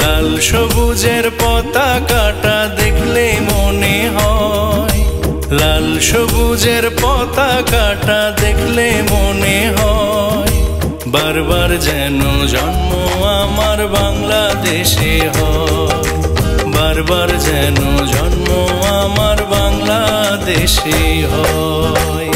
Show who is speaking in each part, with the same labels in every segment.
Speaker 1: লাল সবুজের পতাকাটা দেখলে মনে হয়, লাল সবুজের পতাকাটা দেখলে মনে হয়, বারবার যেন জন্ম আমার বাংলাদেশে হয়, বারবার যেন জন্ম আমার বাংলাদেশে হয়।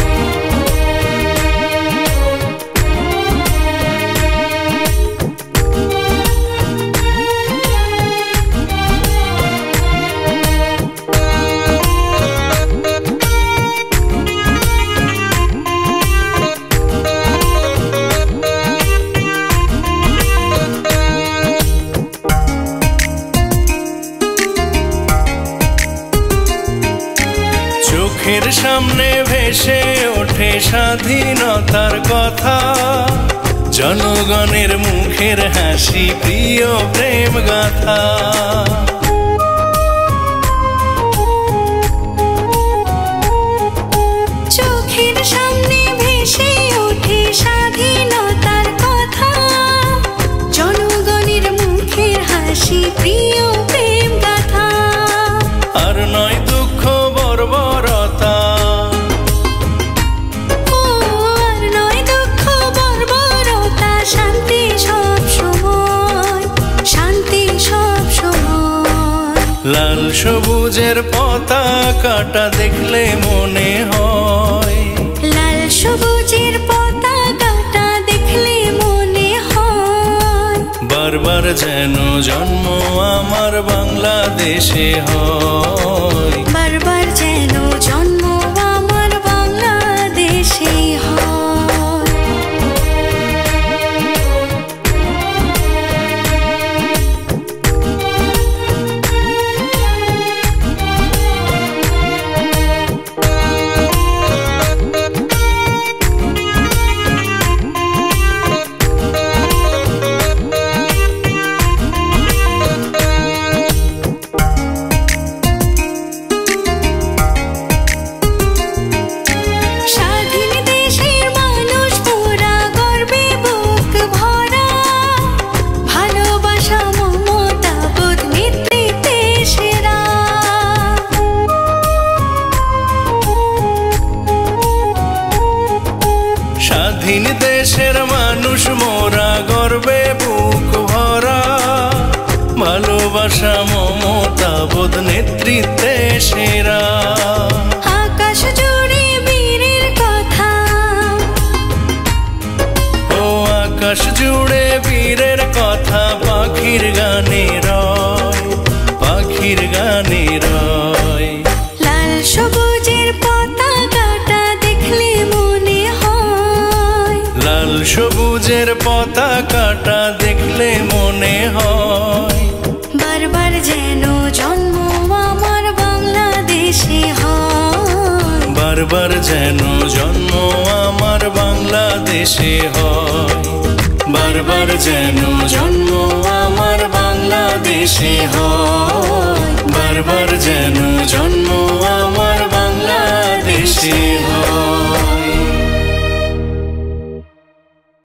Speaker 1: চোখের সামনে ভেসে ওঠে স্বাধীনতার কথা, জনগণের মুখের হাসি, প্রিয় প্রেম গাথা।
Speaker 2: চোখের সামনে ভেসে ওঠে স্বাধীনতার কথা, জনগণের মুখের হাসি, প্রিয় প্রেম গাথা।
Speaker 1: আর নয় দুঃখ বর্বরতা,
Speaker 2: আর নয় দুঃখ বর্বরতা, শান্তি সব সময়, শান্তি সব সময়।
Speaker 1: লাল সবুজের পতাকাটা দেখলে মনে হয়,
Speaker 2: লাল সবুজের পতাকাটা দেখলে মনে হয়,
Speaker 1: বারবার যেন জন্ম আমার বাংলাদেশে হয়,
Speaker 2: বারবার যেন জন্ম আমার বাংলাদেশে হয়।
Speaker 1: স্বাধীন দেশের মানুষ মোরা, গর্বে বুক ভরা, ভালোবাসা মমতা বোধ নেতৃত্বে সেরা।
Speaker 2: আকাশ জুড়ে বীরের কথা,
Speaker 1: ও আকাশ জুড়ে বীরের কথা, পাখির গানে রয়, পাখির গানে রয়।
Speaker 2: লাল সবুজের পতাকাটা দেখলে মনে হয়,
Speaker 1: লাল সবুজের পতাকাটা দেখলে মনে হয়,
Speaker 2: বারবার যেন জন্ম আমার বাংলাদেশে হয়,
Speaker 1: বারবার যেন জন্ম আমার বাংলাদেশে হয়, বারবার যেন জন্ম আমার বাংলাদেশে হয়, বারবার যেন জন্ম আমার বাংলাদেশে হয়।